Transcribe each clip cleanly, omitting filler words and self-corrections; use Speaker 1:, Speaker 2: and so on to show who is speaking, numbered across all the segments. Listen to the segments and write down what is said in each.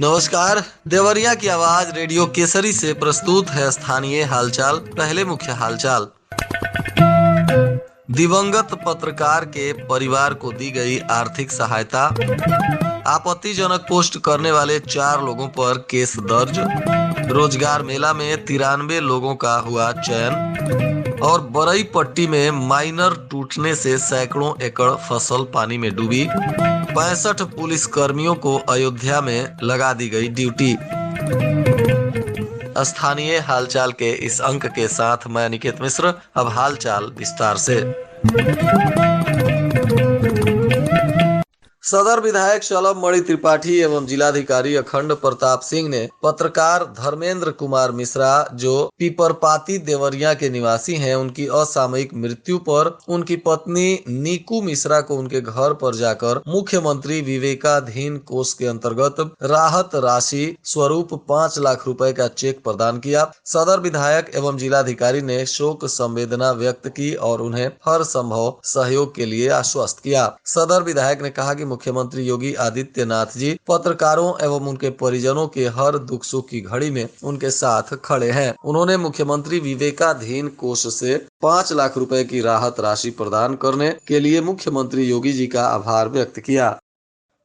Speaker 1: नमस्कार। देवरिया की आवाज रेडियो केसरी से प्रस्तुत है स्थानीय हालचाल। पहले मुख्य हालचाल। दिवंगत पत्रकार के परिवार को दी गई आर्थिक सहायता। आपत्तिजनक पोस्ट करने वाले 4 लोगों पर केस दर्ज। रोजगार मेला में 93 लोगों का हुआ चयन। और बरई पट्टी में माइनर टूटने से सैकड़ों एकड़ फसल पानी में डूबी। 65 पुलिस कर्मियों को अयोध्या में लगा दी गई ड्यूटी। स्थानीय हालचाल के इस अंक के साथ मैं निकेत मिश्र। अब हालचाल विस्तार से। सदर विधायक शलभ मणि त्रिपाठी एवं जिलाधिकारी अखंड प्रताप सिंह ने पत्रकार धर्मेंद्र कुमार मिश्रा, जो पीपरपाती देवरिया के निवासी हैं, उनकी असामयिक मृत्यु पर उनकी पत्नी नीकू मिश्रा को उनके घर पर जाकर मुख्यमंत्री विवेकाधीन कोष के अंतर्गत राहत राशि स्वरूप 5 लाख रुपए का चेक प्रदान किया। सदर विधायक एवं जिलाधिकारी ने शोक संवेदना व्यक्त की और उन्हें हर संभव सहयोग के लिए आश्वस्त किया। सदर विधायक ने कहा कि मुख्यमंत्री योगी आदित्यनाथ जी पत्रकारों एवं उनके परिजनों के हर दुख सुख की घड़ी में उनके साथ खड़े हैं। उन्होंने मुख्यमंत्री विवेकाधीन कोष से 5 लाख रुपए की राहत राशि प्रदान करने के लिए मुख्यमंत्री योगी जी का आभार व्यक्त किया।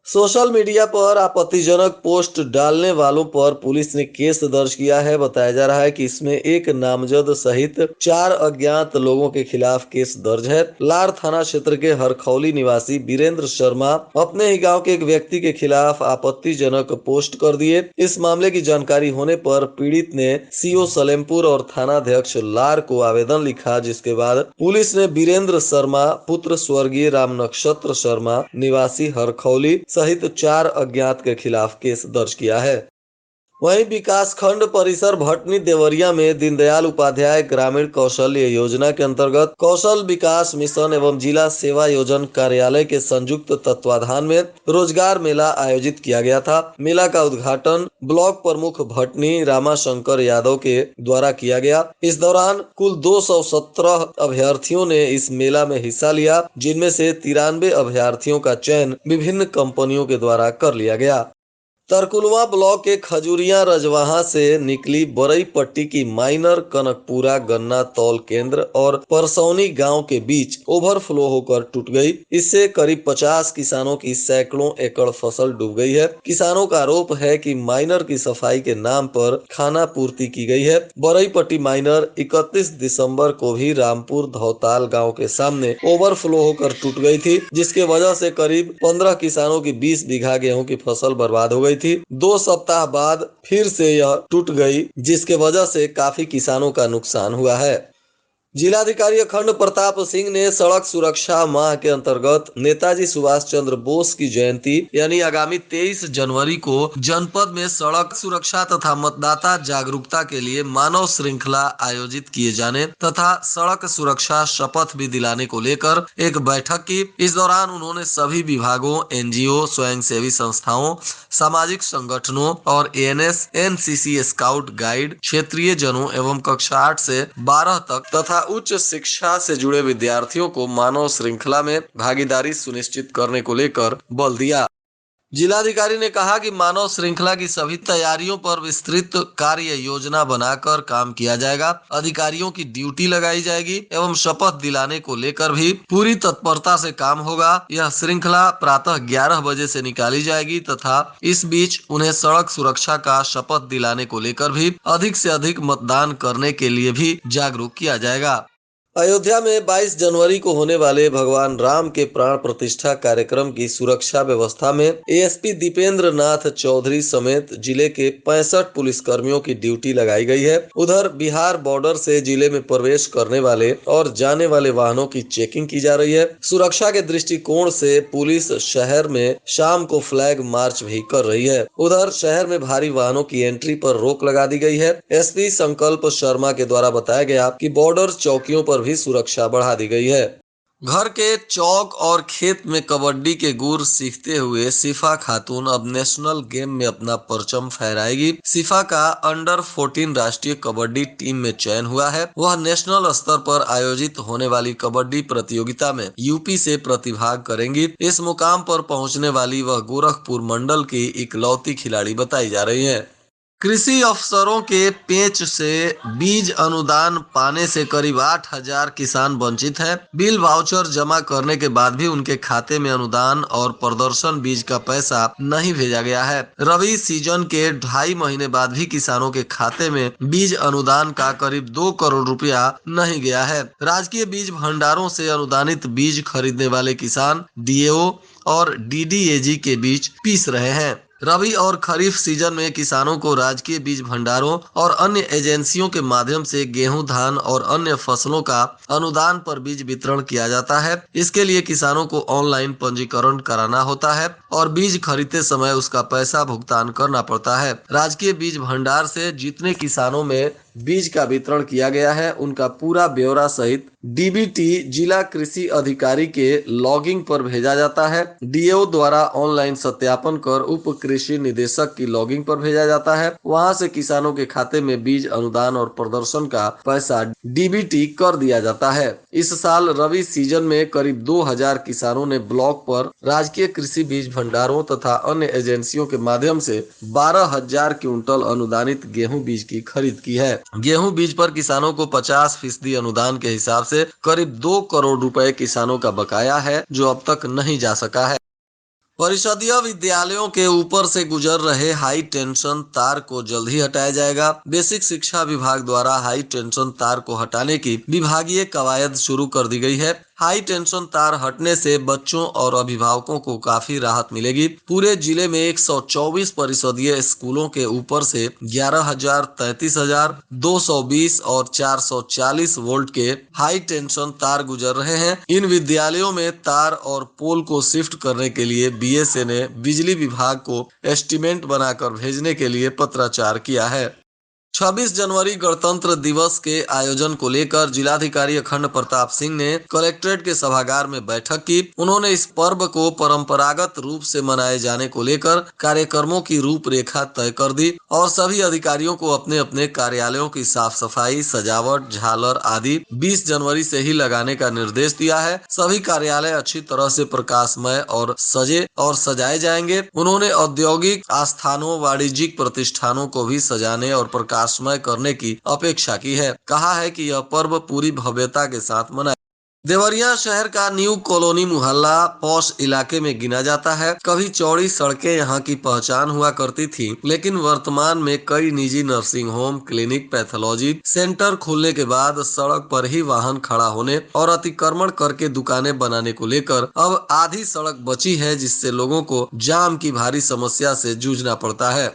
Speaker 1: सोशल मीडिया पर आपत्तिजनक पोस्ट डालने वालों पर पुलिस ने केस दर्ज किया है। बताया जा रहा है कि इसमें एक नामजद सहित 4 अज्ञात लोगों के खिलाफ केस दर्ज है। लार थाना क्षेत्र के हरखौली निवासी वीरेंद्र शर्मा अपने ही गांव के एक व्यक्ति के खिलाफ आपत्तिजनक पोस्ट कर दिए। इस मामले की जानकारी होने पर पीड़ित ने सीओ सलेमपुर और थानाध्यक्ष लार को आवेदन लिखा, जिसके बाद पुलिस ने वीरेंद्र शर्मा पुत्र स्वर्गीय राम नक्षत्र शर्मा निवासी हरखौली सहित 4 अज्ञात के खिलाफ केस दर्ज किया है। वहीं विकास खंड परिसर भटनी देवरिया में दीनदयाल उपाध्याय ग्रामीण कौशल्य योजना के अंतर्गत कौशल विकास मिशन एवं जिला सेवा योजन कार्यालय के संयुक्त तत्वाधान में रोजगार मेला आयोजित किया गया था। मेला का उद्घाटन ब्लॉक प्रमुख भटनी रामाशंकर यादव के द्वारा किया गया। इस दौरान कुल 217 अभ्यर्थियों ने इस मेला में हिस्सा लिया, जिनमें से 93 अभ्यर्थियों का चयन विभिन्न कंपनियों के द्वारा कर लिया गया। तरकुलवा ब्लॉक के खजूरिया रजवाहा से निकली बरई पट्टी की माइनर कनकपुरा गन्ना तौल केंद्र और परसौनी गांव के बीच ओवरफ्लो होकर टूट गई। इससे करीब 50 किसानों की सैकड़ों एकड़ फसल डूब गई है। किसानों का आरोप है कि माइनर की सफाई के नाम पर खाना पूर्ति की गई है। बरई पट्टी माइनर 31 दिसंबर को भी रामपुर धौताल गाँव के सामने ओवरफ्लो होकर टूट गई थी, जिसके वजह से करीब 15 किसानों की 20 बीघा गेहूं की फसल बर्बाद हो गई थी। 2 सप्ताह बाद फिर से यह टूट गई, जिसके वजह से काफी किसानों का नुकसान हुआ है। जिलाधिकारी अखंड प्रताप सिंह ने सड़क सुरक्षा माह के अंतर्गत नेताजी सुभाष चंद्र बोस की जयंती यानी आगामी 23 जनवरी को जनपद में सड़क सुरक्षा तथा मतदाता जागरूकता के लिए मानव श्रृंखला आयोजित किए जाने तथा सड़क सुरक्षा शपथ भी दिलाने को लेकर एक बैठक की। इस दौरान उन्होंने सभी विभागों, एनजीओ, स्वयंसेवी संस्थाओं, सामाजिक संगठनों और एएनएस, एनसीसी, स्काउट गाइड, क्षेत्रीय जनों एवं कक्षा 8 से 12 तक तथा उच्च शिक्षा से जुड़े विद्यार्थियों को मानव श्रृंखला में भागीदारी सुनिश्चित करने को लेकर बल दिया। जिलाधिकारी ने कहा कि मानव श्रृंखला की सभी तैयारियों पर विस्तृत कार्य योजना बनाकर काम किया जाएगा। अधिकारियों की ड्यूटी लगाई जाएगी एवं शपथ दिलाने को लेकर भी पूरी तत्परता से काम होगा। यह श्रृंखला प्रातः 11 बजे से निकाली जाएगी तथा इस बीच उन्हें सड़क सुरक्षा का शपथ दिलाने को लेकर भी अधिक से अधिक मतदान करने के लिए भी जागरूक किया जाएगा। अयोध्या में 22 जनवरी को होने वाले भगवान राम के प्राण प्रतिष्ठा कार्यक्रम की सुरक्षा व्यवस्था में एएसपी दीपेंद्र नाथ चौधरी समेत जिले के 65 पुलिसकर्मियों की ड्यूटी लगाई गई है। उधर बिहार बॉर्डर से जिले में प्रवेश करने वाले और जाने वाले वाहनों की चेकिंग की जा रही है। सुरक्षा के दृष्टिकोण से पुलिस शहर में शाम को फ्लैग मार्च भी कर रही है। उधर शहर में भारी वाहनों की एंट्री पर रोक लगा दी गई है। एसपी संकल्प शर्मा के द्वारा बताया गया कि बॉर्डर चौकियों पर भी सुरक्षा बढ़ा दी गई है। घर के चौक और खेत में कबड्डी के गुर सीखते हुए शिफा खातून अब नेशनल गेम में अपना परचम फहराएगी। शिफा का अंडर 14 राष्ट्रीय कबड्डी टीम में चयन हुआ है। वह नेशनल स्तर पर आयोजित होने वाली कबड्डी प्रतियोगिता में यूपी से प्रतिभाग करेंगी। इस मुकाम पर पहुंचने वाली वह गोरखपुर मंडल की इकलौती खिलाड़ी बताई जा रही है। कृषि अफसरों के पेंच से बीज अनुदान पाने से करीब 8,000 किसान वंचित हैं। बिल वाउचर जमा करने के बाद भी उनके खाते में अनुदान और प्रदर्शन बीज का पैसा नहीं भेजा गया है। रबी सीजन के 2.5 महीने बाद भी किसानों के खाते में बीज अनुदान का करीब 2 करोड़ रुपया नहीं गया है। राजकीय बीज भंडारों से अनुदानित बीज खरीदने वाले किसान डीएओ और डीडीएजी के बीच पीस रहे हैं। रबी और खरीफ सीजन में किसानों को राजकीय बीज भंडारों और अन्य एजेंसियों के माध्यम से गेहूं, धान और अन्य फसलों का अनुदान पर बीज वितरण किया जाता है। इसके लिए किसानों को ऑनलाइन पंजीकरण कराना होता है और बीज खरीदते समय उसका पैसा भुगतान करना पड़ता है। राजकीय बीज भंडार से जितने किसानों में बीज का वितरण किया गया है उनका पूरा ब्यौरा सहित डीबीटी जिला कृषि अधिकारी के लॉगिंग पर भेजा जाता है। डीएओ द्वारा ऑनलाइन सत्यापन कर उप कृषि निदेशक की लॉगिंग पर भेजा जाता है। वहां से किसानों के खाते में बीज अनुदान और प्रदर्शन का पैसा डीबीटी कर दिया जाता है। इस साल रबी सीजन में करीब 2,000 किसानों ने ब्लॉक पर राजकीय कृषि बीज भंडारों तथा अन्य एजेंसियों के माध्यम से 12,000 क्विंटल अनुदानित गेहूं बीज की खरीद की है। गेहूं बीज पर किसानों को 50% अनुदान के हिसाब से करीब 2 करोड़ रुपए किसानों का बकाया है, जो अब तक नहीं जा सका है। परिषदीय विद्यालयों के ऊपर से गुजर रहे हाई टेंशन तार को जल्द ही हटाया जाएगा। बेसिक शिक्षा विभाग द्वारा हाई टेंशन तार को हटाने की विभागीय कवायद शुरू कर दी गई है। हाई टेंशन तार हटने से बच्चों और अभिभावकों को काफी राहत मिलेगी। पूरे जिले में 124 परिषदीय स्कूलों के ऊपर से 11,000, 33,000, 220 और 440 वोल्ट के हाई टेंशन तार गुजर रहे हैं। इन विद्यालयों में तार और पोल को शिफ्ट करने के लिए बीएसए ने बिजली विभाग को एस्टीमेट बनाकर भेजने के लिए पत्राचार किया है। 26 जनवरी गणतंत्र दिवस के आयोजन को लेकर जिलाधिकारी अखंड प्रताप सिंह ने कलेक्ट्रेट के सभागार में बैठक की। उन्होंने इस पर्व को परंपरागत रूप से मनाए जाने को लेकर कार्यक्रमों की रूपरेखा तय कर दी और सभी अधिकारियों को अपने अपने कार्यालयों की साफ सफाई, सजावट, झालर आदि 20 जनवरी से ही लगाने का निर्देश दिया है। सभी कार्यालय अच्छी तरह से प्रकाशमय और सजे और सजाए जाएंगे। उन्होंने औद्योगिक आस्थानों, वाणिज्यिक प्रतिष्ठानों को भी सजाने और प्रकाशमय करने की अपेक्षा की है। कहा है कि यह पर्व पूरी भव्यता के साथ मनाया। देवरिया शहर का न्यू कॉलोनी मुहल्ला पॉश इलाके में गिना जाता है। कभी चौड़ी सड़कें यहाँ की पहचान हुआ करती थी, लेकिन वर्तमान में कई निजी nursing home, clinic, pathology centre खुलने के बाद सड़क पर ही वाहन खड़ा होने और अतिक्रमण करके दुकानें बनाने को लेकर अब आधी सड़क बची है, जिससे लोगों को जाम की भारी समस्या से जूझना पड़ता है।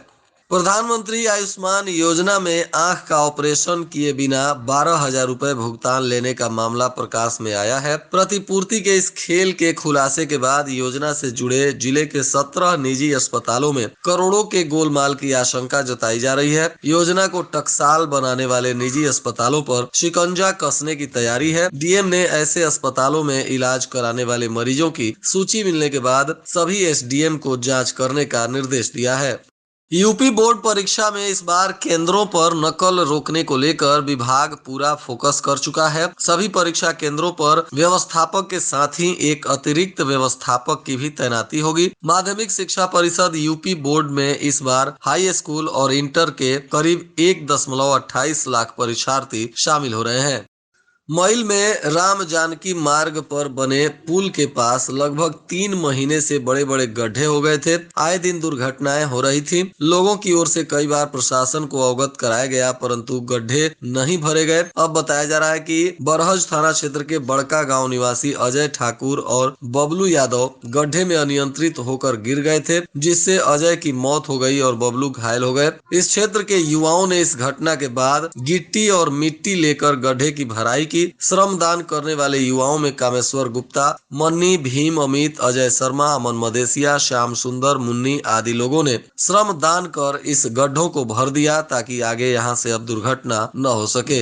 Speaker 1: प्रधानमंत्री आयुष्मान योजना में आंख का ऑपरेशन किए बिना 12,000 रुपए भुगतान लेने का मामला प्रकाश में आया है। प्रतिपूर्ति के इस खेल के खुलासे के बाद योजना से जुड़े जिले के 17 निजी अस्पतालों में करोड़ों के गोलमाल की आशंका जताई जा रही है। योजना को टकसाल बनाने वाले निजी अस्पतालों पर शिकंजा कसने की तैयारी है। डीएम ने ऐसे अस्पतालों में इलाज कराने वाले मरीजों की सूची मिलने के बाद सभी एसडीएम को जाँच करने का निर्देश दिया है। यूपी बोर्ड परीक्षा में इस बार केंद्रों पर नकल रोकने को लेकर विभाग पूरा फोकस कर चुका है। सभी परीक्षा केंद्रों पर व्यवस्थापक के साथ ही एक अतिरिक्त व्यवस्थापक की भी तैनाती होगी। माध्यमिक शिक्षा परिषद यूपी बोर्ड में इस बार हाई स्कूल और इंटर के करीब 1.28 लाख परीक्षार्थी शामिल हो रहे हैं। मईल में राम जानकी मार्ग पर बने पुल के पास लगभग 3 महीने से बड़े बड़े गड्ढे हो गए थे। आए दिन दुर्घटनाएं हो रही थी। लोगों की ओर से कई बार प्रशासन को अवगत कराया गया, परंतु गड्ढे नहीं भरे गए। अब बताया जा रहा है कि बरहज थाना क्षेत्र के बड़का गांव निवासी अजय ठाकुर और बबलू यादव गड्ढे में अनियंत्रित होकर गिर गए थे, जिससे अजय की मौत हो गई और बबलू घायल हो गए। इस क्षेत्र के युवाओं ने इस घटना के बाद गिट्टी और मिट्टी लेकर गड्ढे की भराई की। श्रमदान करने वाले युवाओं में कामेश्वर गुप्ता, मन्नी, भीम, अमित, अजय शर्मा, अमन मदेसिया, श्याम सुंदर, मुन्नी आदि लोगों ने श्रमदान कर इस गड्ढों को भर दिया ताकि आगे यहां से अब दुर्घटना न हो सके।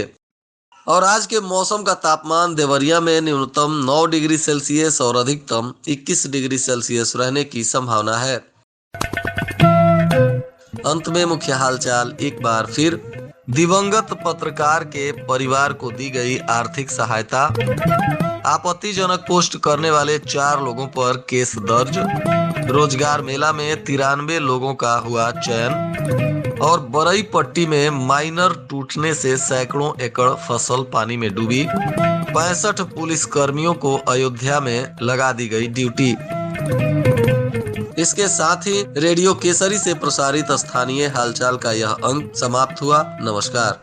Speaker 1: और आज के मौसम का तापमान देवरिया में न्यूनतम 9 डिग्री सेल्सियस और अधिकतम 21 डिग्री सेल्सियस रहने की संभावना है। अंत में मुख्य हालचाल एक बार फिर। दिवंगत पत्रकार के परिवार को दी गई आर्थिक सहायता। आपत्तिजनक पोस्ट करने वाले 4 लोगों पर केस दर्ज। रोजगार मेला में 93 लोगों का हुआ चयन। और बरई पट्टी में माइनर टूटने से सैकड़ों एकड़ फसल पानी में डूबी। 65 पुलिस कर्मियों को अयोध्या में लगा दी गई ड्यूटी। इसके साथ ही रेडियो केसरी से प्रसारित स्थानीय हालचाल का यह अंक समाप्त हुआ। नमस्कार।